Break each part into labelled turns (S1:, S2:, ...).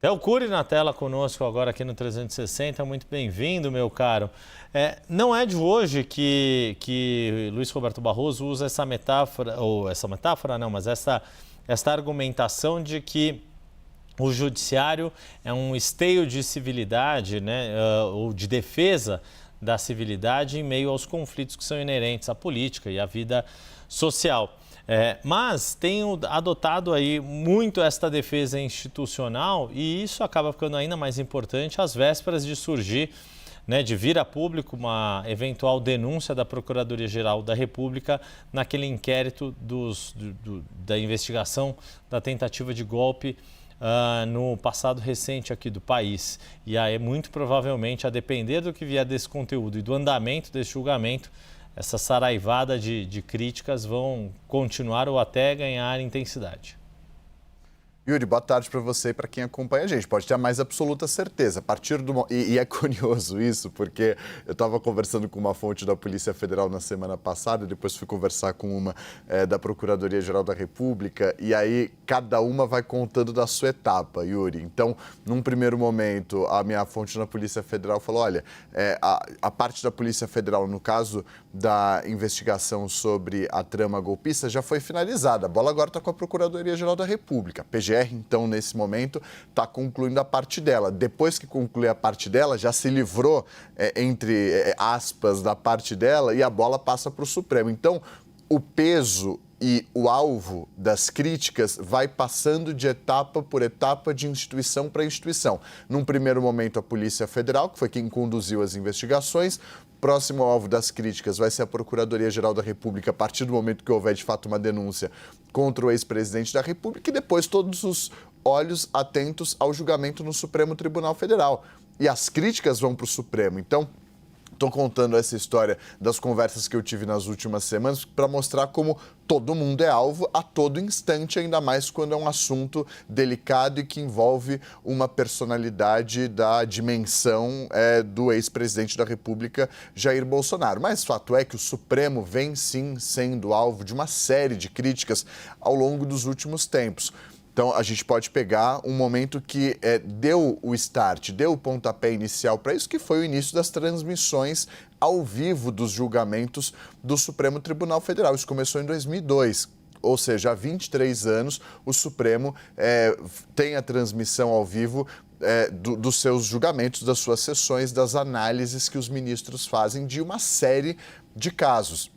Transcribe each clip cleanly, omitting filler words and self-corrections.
S1: Theo Cury na tela conosco agora aqui no 360, muito bem-vindo, meu caro. Não é de hoje que Luiz Roberto Barroso usa essa metáfora, mas esta argumentação de que o judiciário é um esteio de civilidade, né, ou de defesa da civilidade em meio aos conflitos que são inerentes à política e à vida social. Mas tem adotado aí muito esta defesa institucional e isso acaba ficando ainda mais importante às vésperas de surgir, né, de vir a público uma eventual denúncia da Procuradoria-Geral da República naquele inquérito da investigação da tentativa de golpe no passado recente aqui do país. E aí, muito provavelmente, a depender do que vier desse conteúdo e do andamento desse julgamento, essa saraivada de críticas vão continuar ou até ganhar intensidade.
S2: Yuri, boa tarde para você e para quem acompanha a gente. Pode ter a mais absoluta certeza. A partir do... E é curioso isso, porque eu estava conversando com uma fonte da Polícia Federal na semana passada, depois fui conversar com uma da Procuradoria-Geral da República, e aí cada uma vai contando da sua etapa, Yuri. Então, num primeiro momento, a minha fonte na Polícia Federal falou, olha, a parte da Polícia Federal, no caso da investigação sobre a trama golpista, já foi finalizada. A bola agora está com a Procuradoria-Geral da República, PGR, então, nesse momento, está concluindo a parte dela. Depois que concluir a parte dela, já se livrou, entre aspas, da parte dela e a bola passa para o Supremo. Então, o peso e o alvo das críticas vai passando de etapa por etapa, de instituição para instituição. Num primeiro momento, a Polícia Federal, que foi quem conduziu as investigações. Próximo alvo das críticas vai ser a Procuradoria-Geral da República, a partir do momento que houver, de fato, uma denúncia contra o ex-presidente da República, e depois todos os olhos atentos ao julgamento no Supremo Tribunal Federal. E as críticas vão para o Supremo. Então, estou contando essa história das conversas que eu tive nas últimas semanas para mostrar como todo mundo é alvo a todo instante, ainda mais quando é um assunto delicado e que envolve uma personalidade da dimensão do ex-presidente da República, Jair Bolsonaro. Mas fato é que o Supremo vem sim sendo alvo de uma série de críticas ao longo dos últimos tempos. Então, a gente pode pegar um momento que deu o start, deu o pontapé inicial para isso, que foi o início das transmissões ao vivo dos julgamentos do Supremo Tribunal Federal. Isso começou em 2002. Ou seja, há 23 anos, o Supremo tem a transmissão ao vivo dos seus julgamentos, das suas sessões, das análises que os ministros fazem de uma série de casos.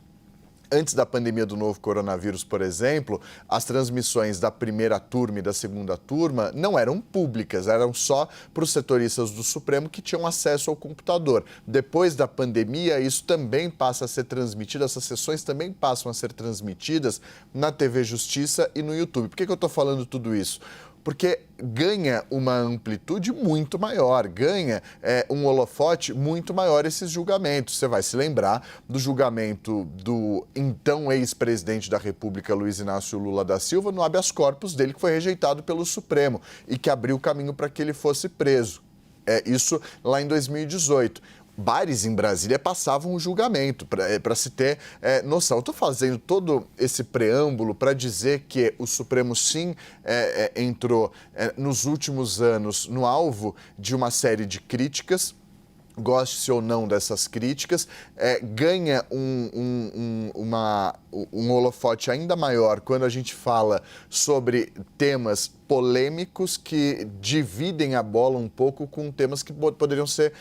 S2: Antes da pandemia do novo coronavírus, por exemplo, as transmissões da primeira turma e da segunda turma não eram públicas, eram só para os setoristas do Supremo que tinham acesso ao computador. Depois da pandemia, isso também passa a ser transmitido, essas sessões também passam a ser transmitidas na TV Justiça e no YouTube. Por que eu estou falando tudo isso? Porque ganha uma amplitude muito maior, ganha um holofote muito maior esses julgamentos. Você vai se lembrar do julgamento do então ex-presidente da República, Luiz Inácio Lula da Silva, no habeas corpus dele, que foi rejeitado pelo Supremo e que abriu o caminho para que ele fosse preso. Isso lá em 2018. Bares em Brasília passavam o julgamento, para se ter noção. Eu estou fazendo todo esse preâmbulo para dizer que o Supremo, sim, entrou nos últimos anos no alvo de uma série de críticas, goste-se ou não dessas críticas, ganha um holofote ainda maior quando a gente fala sobre temas polêmicos que dividem a bola um pouco com temas que poderiam ser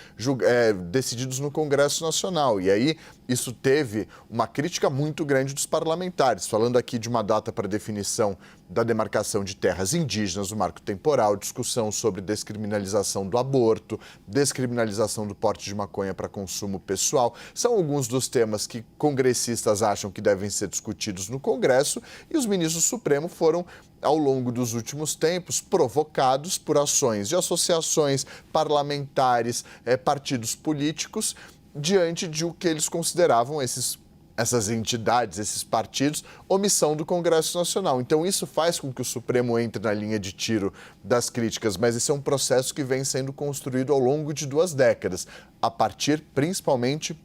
S2: decididos no Congresso Nacional. E aí isso teve uma crítica muito grande dos parlamentares, falando aqui de uma data para definição da demarcação de terras indígenas, o marco temporal, discussão sobre descriminalização do aborto, descriminalização do porte de maconha para consumo pessoal. São alguns dos temas que congressistas acham que devem ser discutidos no Congresso, e os ministros do Supremo foram, ao longo dos últimos tempos, provocados por ações de associações parlamentares, partidos políticos, diante de o que eles consideravam essas entidades, esses partidos, omissão do Congresso Nacional. Então, isso faz com que o Supremo entre na linha de tiro das críticas, mas esse é um processo que vem sendo construído ao longo de 2 décadas, a partir, principalmente,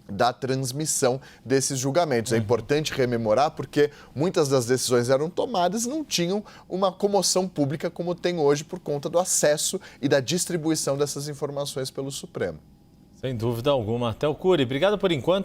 S2: da transmissão desses julgamentos. É importante rememorar porque muitas das decisões eram tomadas e não tinham uma comoção pública como tem hoje por conta do acesso e da distribuição dessas informações pelo Supremo.
S1: Sem dúvida alguma. Théo Cury, obrigado por enquanto.